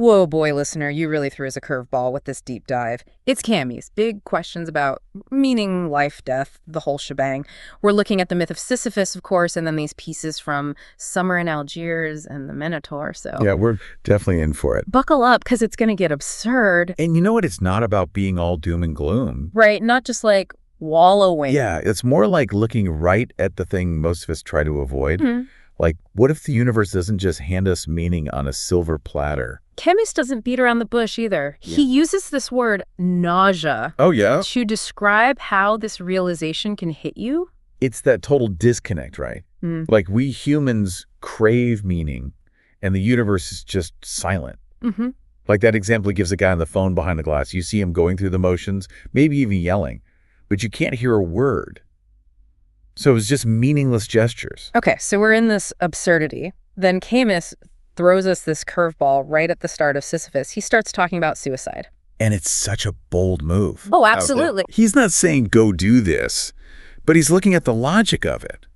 Whoa, boy, listener, you really threw us a curveball with this deep dive. It's Camus. Big questions about meaning, life, death, the whole shebang. We're looking at the Myth of Sisyphus, of course, and then these pieces from Summer in Algiers and the Minotaur, so... Yeah, we're definitely in for it. Buckle up, because it's going to get absurd. And you know what? It's not about being all doom and gloom. Right, not just like wallowing. Yeah, it's more like looking right at the thing most of us try to avoid. Like, what if the universe doesn't just hand us meaning on a silver platter? Camus doesn't beat around the bush either. Yeah. He uses this word nausea to describe how this realization can hit you. It's that total disconnect, right? Like, we humans crave meaning, and the universe is just silent. Like that example he gives the guy on the phone behind the glass. You see him going through the motions, maybe even yelling, but you can't hear a word. So it's just meaningless gestures. Okay, so we're in this absurdity. Then Camus throws us this curveball right at the start of Sisyphus. He starts talking about suicide. And it's such a bold move. Oh, absolutely. He's not saying go do this, but he's looking at the logic of it.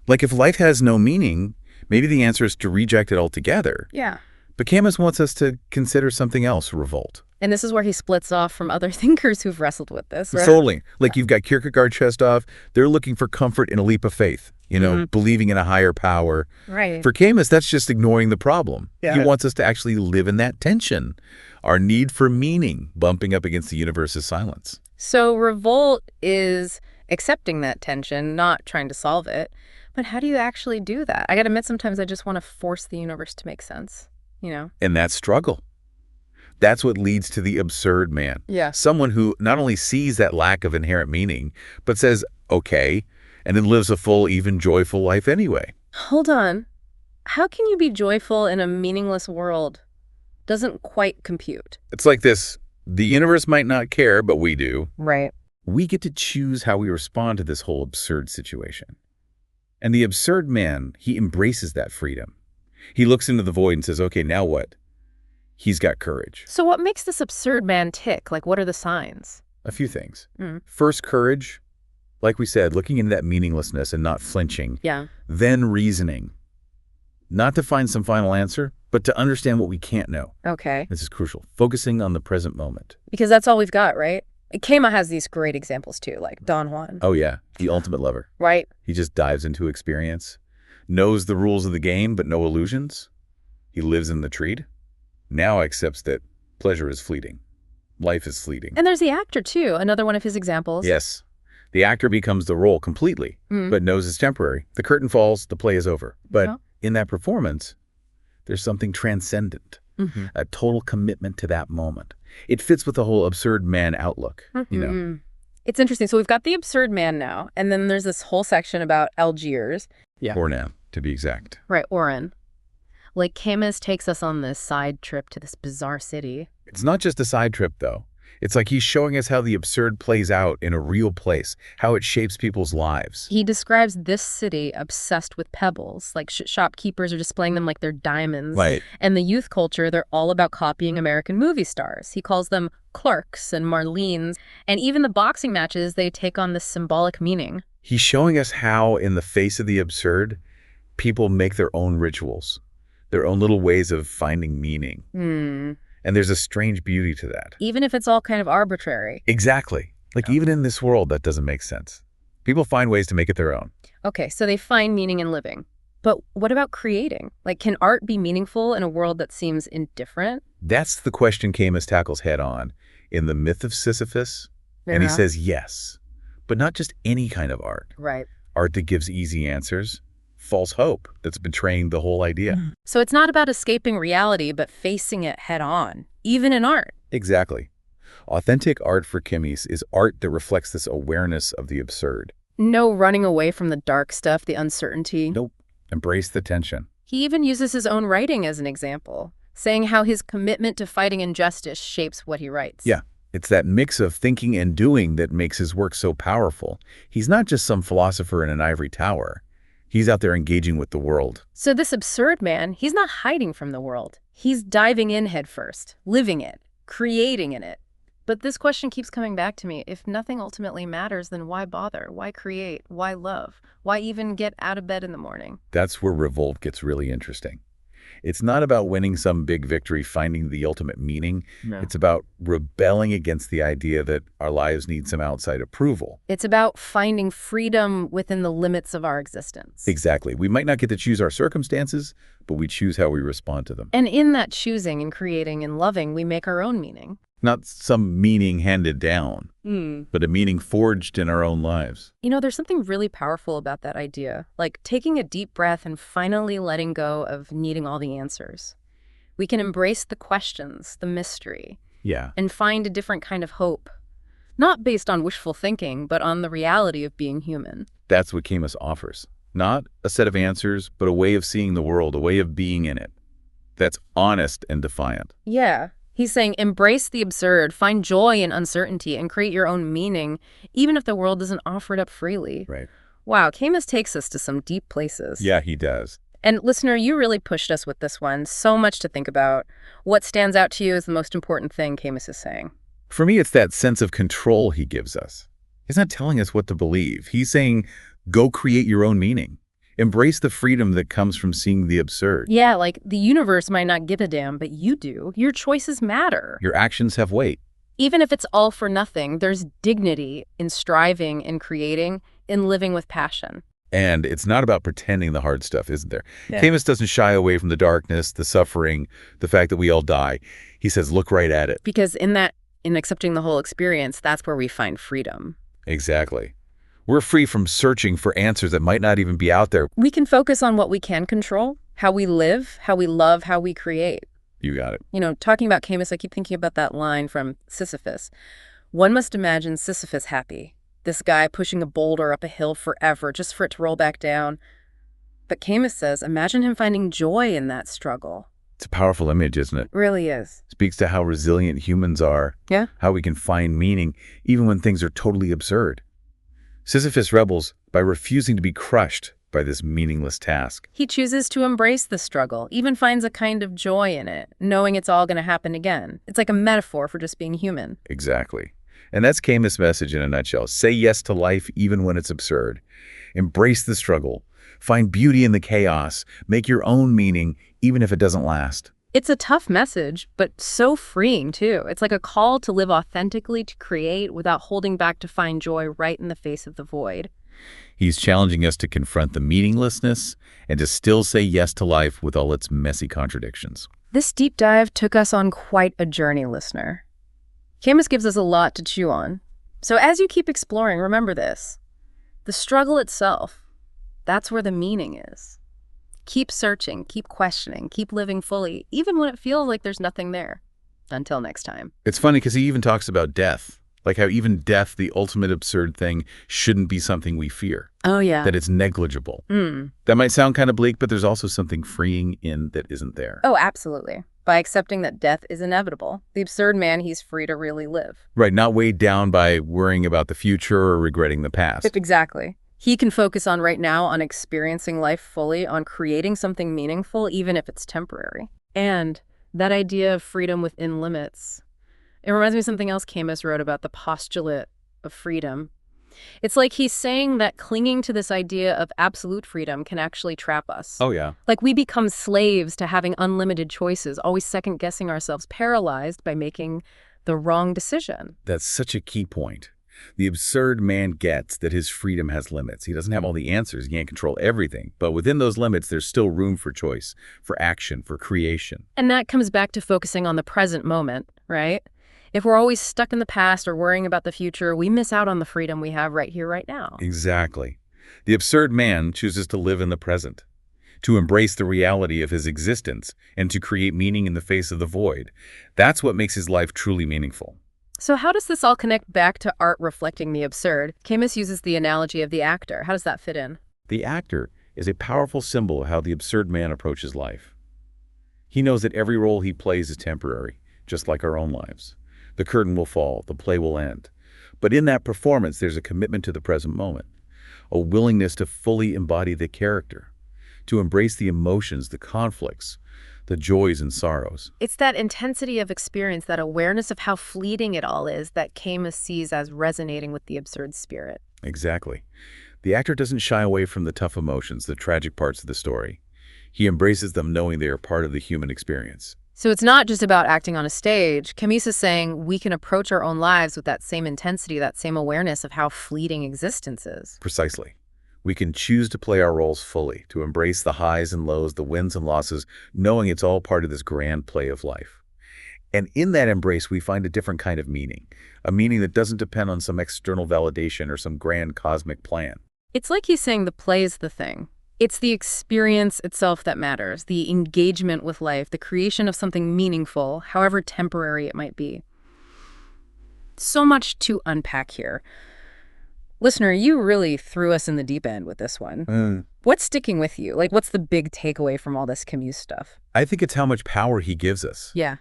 Like, if life has no meaning, maybe the answer is to reject it altogether. Yeah. But Camus wants us to consider something else, revolt. And this is where he splits off from other thinkers who've wrestled with this, right? Totally. Like, you've got Kierkegaard, Chestov. They're looking for comfort in a leap of faith, you know, believing in a higher power. Right. For Camus, that's just ignoring the problem. Yeah. He wants us to actually live in that tension, our need for meaning bumping up against the universe's silence. So revolt is accepting that tension, not trying to solve it. But how do you actually do that? I got to admit, sometimes I just want to force the universe to make sense, you know? And that struggle. That's what leads to the absurd man. Yeah. Someone who not only sees that lack of inherent meaning, but says, okay, and then lives a full, even joyful life anyway. Hold on. How can you be joyful in a meaningless world? Doesn't quite compute. It's like this, the universe might not care, but we do. Right. We get to choose how we respond to this whole absurd situation. And the absurd man, he embraces that freedom. He looks into the void and says, okay, now what? He's got courage. So what makes this absurd man tick? Like, what are the signs? A few things. First, courage. Like we said, looking into that meaninglessness and not flinching. Yeah. Then reasoning. Not to find some final answer, but to understand what we can't know. Okay. This is crucial. Focusing on the present moment. Because that's all we've got, right? Camus has these great examples too, like Don Juan. Oh yeah, the ultimate lover. Right. He just dives into experience. Knows the rules of the game, but no illusions. He lives in the treat. Now accepts that pleasure is fleeting. Life is fleeting. And there's the actor, too, another one of his examples. Yes. The actor becomes the role completely, but knows it's temporary. The curtain falls, the play is over. But in that performance, there's something transcendent, a total commitment to that moment. It fits with the whole absurd man outlook, you know. It's interesting. So we've got the absurd man now, and then there's this whole section about Algiers. Yeah. Ornan, to be exact. Right, Oran. Like, Camus takes us on this side trip to this bizarre city. It's not just a side trip, though. It's like he's showing us how the absurd plays out in a real place, how it shapes people's lives. He describes this city obsessed with pebbles. Like, shopkeepers are displaying them like they're diamonds. Right. And the youth culture, they're all about copying American movie stars. He calls them clerks and Marlenes. And even the boxing matches, they take on this symbolic meaning. He's showing us how, in the face of the absurd, people make their own rituals, their own little ways of finding meaning. And there's a strange beauty to that. Even if it's all kind of arbitrary. Exactly. Like, even in this world, that doesn't make sense. People find ways to make it their own. Okay, so they find meaning in living. But what about creating? Like, can art be meaningful in a world that seems indifferent? That's the question Camus tackles head on in The Myth of Sisyphus. And he says yes, but not just any kind of art. Right. Art that gives easy answers. False hope that's betraying the whole idea. So it's not about escaping reality, but facing it head on, even in art. Exactly. Authentic art for Camus is art that reflects this awareness of the absurd. No running away from the dark stuff, the uncertainty. Nope. Embrace the tension. He even uses his own writing as an example, saying how his commitment to fighting injustice shapes what he writes. Yeah. It's that mix of thinking and doing that makes his work so powerful. He's not just some philosopher in an ivory tower. He's out there engaging with the world. So this absurd man, he's not hiding from the world. He's diving in headfirst, living it, creating in it. But this question keeps coming back to me. If nothing ultimately matters, then why bother? Why create? Why love? Why even get out of bed in the morning? That's where Revolt gets really interesting. It's not about winning some big victory, finding the ultimate meaning. No. It's about rebelling against the idea that our lives need some outside approval. It's about finding freedom within the limits of our existence. Exactly. We might not get to choose our circumstances, but we choose how we respond to them. And in that choosing and creating and loving, we make our own meaning. Not some meaning handed down, but a meaning forged in our own lives. You know, there's something really powerful about that idea, like taking a deep breath and finally letting go of needing all the answers. We can embrace the questions, the mystery, Yeah. and find a different kind of hope, not based on wishful thinking, but on the reality of being human. That's what Camus offers. Not a set of answers, but a way of seeing the world, a way of being in it. That's honest and defiant. Yeah. He's saying embrace the absurd, find joy in uncertainty, and create your own meaning, even if the world doesn't offer it up freely. Right. Wow, Camus takes us to some deep places. Yeah, he does. And listener, you really pushed us with this one. So much to think about. What stands out to you as the most important thing Camus is saying? For me, it's that sense of control he gives us. He's not telling us what to believe. He's saying, go create your own meaning. Embrace the freedom that comes from seeing the absurd. Yeah, like the universe might not give a damn, but you do. Your choices matter. Your actions have weight. Even if it's all for nothing, there's dignity in striving, in creating, in living with passion. And it's not about pretending the hard stuff, isn't there? Yeah. Camus doesn't shy away from the darkness, the suffering, the fact that we all die. He says, look right at it. Because in accepting the whole experience, that's where we find freedom. Exactly. We're free from searching for answers that might not even be out there. We can focus on what we can control, how we live, how we love, how we create. You got it. You know, talking about Camus, I keep thinking about that line from Sisyphus. One must imagine Sisyphus happy. This guy pushing a boulder up a hill forever just for it to roll back down. But Camus says, imagine him finding joy in that struggle. It's a powerful image, isn't it? Really is. Speaks to how resilient humans are. Yeah. How we can find meaning even when things are totally absurd. Sisyphus rebels by refusing to be crushed by this meaningless task. He chooses to embrace the struggle, even finds a kind of joy in it, knowing it's all going to happen again. It's like a metaphor for just being human. Exactly. And that's Camus' message in a nutshell. Say yes to life even when it's absurd. Embrace the struggle. Find beauty in the chaos. Make your own meaning even if it doesn't last. It's a tough message, but so freeing, too. It's like a call to live authentically, to create, without holding back, to find joy right in the face of the void. He's challenging us to confront the meaninglessness and to still say yes to life with all its messy contradictions. This deep dive took us on quite a journey, listener. Camus gives us a lot to chew on. So as you keep exploring, remember this. The struggle itself, that's where the meaning is. Keep searching, keep questioning, keep living fully, even when it feels like there's nothing there. Until next time. It's funny because he even talks about death, like how even death, the ultimate absurd thing, shouldn't be something we fear. Oh, yeah. That it's negligible. That might sound kind of bleak, but there's also something freeing in that isn't there. Oh, absolutely. By accepting that death is inevitable, the absurd man, he's free to really live. Right, not weighed down by worrying about the future or regretting the past. Exactly. He can focus on right now, on experiencing life fully, on creating something meaningful, even if it's temporary. And that idea of freedom within limits, it reminds me of something else Camus wrote about the postulate of freedom. It's like he's saying that clinging to this idea of absolute freedom can actually trap us. Oh, yeah. Like we become slaves to having unlimited choices, always second-guessing ourselves, paralyzed by making the wrong decision. That's such a key point. The absurd man gets that his freedom has limits. He doesn't have all the answers. He can't control everything. But within those limits, there's still room for choice, for action, for creation. And that comes back to focusing on the present moment, right? If we're always stuck in the past or worrying about the future, we miss out on the freedom we have right here, right now. Exactly. The absurd man chooses to live in the present, to embrace the reality of his existence, and to create meaning in the face of the void. That's what makes his life truly meaningful. So how does this all connect back to art reflecting the absurd? Camus uses the analogy of the actor. How does that fit in? The actor is a powerful symbol of how the absurd man approaches life. He knows that every role he plays is temporary, just like our own lives. The curtain will fall, the play will end. But in that performance, there's a commitment to the present moment, a willingness to fully embody the character, to embrace the emotions, the conflicts, the joys and sorrows. It's that intensity of experience, that awareness of how fleeting it all is, that Camus sees as resonating with the absurd spirit. Exactly. The actor doesn't shy away from the tough emotions, the tragic parts of the story. He embraces them knowing they are part of the human experience. So it's not just about acting on a stage. Camus is saying we can approach our own lives with that same intensity, that same awareness of how fleeting existence is. Precisely. We can choose to play our roles fully, to embrace the highs and lows, the wins and losses, knowing it's all part of this grand play of life. And in that embrace, we find a different kind of meaning, a meaning that doesn't depend on some external validation or some grand cosmic plan. It's like he's saying the play is the thing. It's the experience itself that matters, the engagement with life, the creation of something meaningful, however temporary it might be. So much to unpack here. Listener, you really threw us in the deep end with this one. What's sticking with you? Like, what's the big takeaway from all this Camus stuff? I think it's how much power he gives us. Yeah.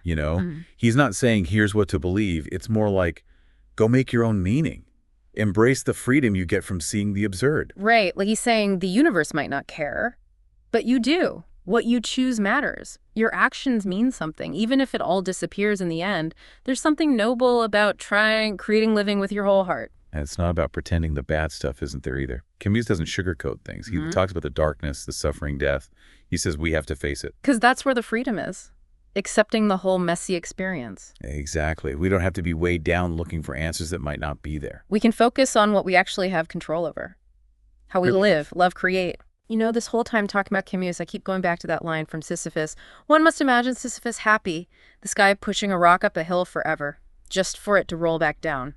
He's not saying, here's what to believe. It's more like, go make your own meaning. Embrace the freedom you get from seeing the absurd. Right. Like he's saying the universe might not care, but you do. What you choose matters. Your actions mean something. Even if it all disappears in the end, there's something noble about creating living with your whole heart. And it's not about pretending the bad stuff isn't there either. Camus doesn't sugarcoat things. He talks about the darkness, the suffering, death. He says we have to face it. Because that's where the freedom is. Accepting the whole messy experience. Exactly. We don't have to be weighed down looking for answers that might not be there. We can focus on what we actually have control over. How we live, love, create. You know, this whole time talking about Camus, I keep going back to that line from Sisyphus. One must imagine Sisyphus happy, this guy pushing a rock up a hill forever, just for it to roll back down.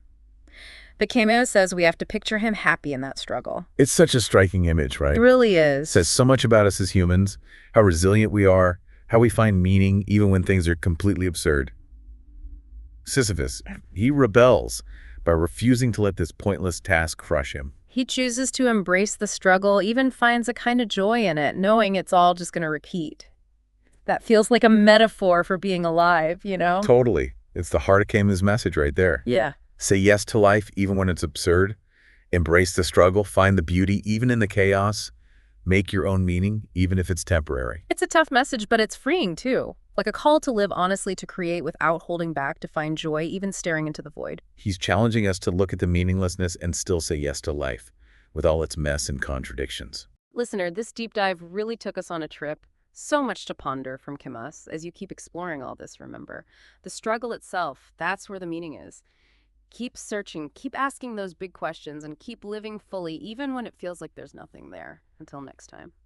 But Camus says we have to picture him happy in that struggle. It's such a striking image, right? It really is. It says so much about us as humans, how resilient we are, how we find meaning even when things are completely absurd. Sisyphus, he rebels by refusing to let this pointless task crush him. He chooses to embrace the struggle, even finds a kind of joy in it, knowing it's all just going to repeat. That feels like a metaphor for being alive, you know? Totally. It's the heart of Camus' message right there. Yeah. Say yes to life even when it's absurd. Embrace the struggle. Find the beauty even in the chaos. Make your own meaning, even if it's temporary. It's a tough message, but it's freeing too. Like a call to live honestly, to create without holding back, to find joy, even staring into the void. He's challenging us to look at the meaninglessness and still say yes to life, with all its mess and contradictions. Listener, this deep dive really took us on a trip. So much to ponder from Camus as you keep exploring all this, remember. The struggle itself, that's where the meaning is. Keep searching, keep asking those big questions, and keep living fully even when it feels like there's nothing there. Until next time.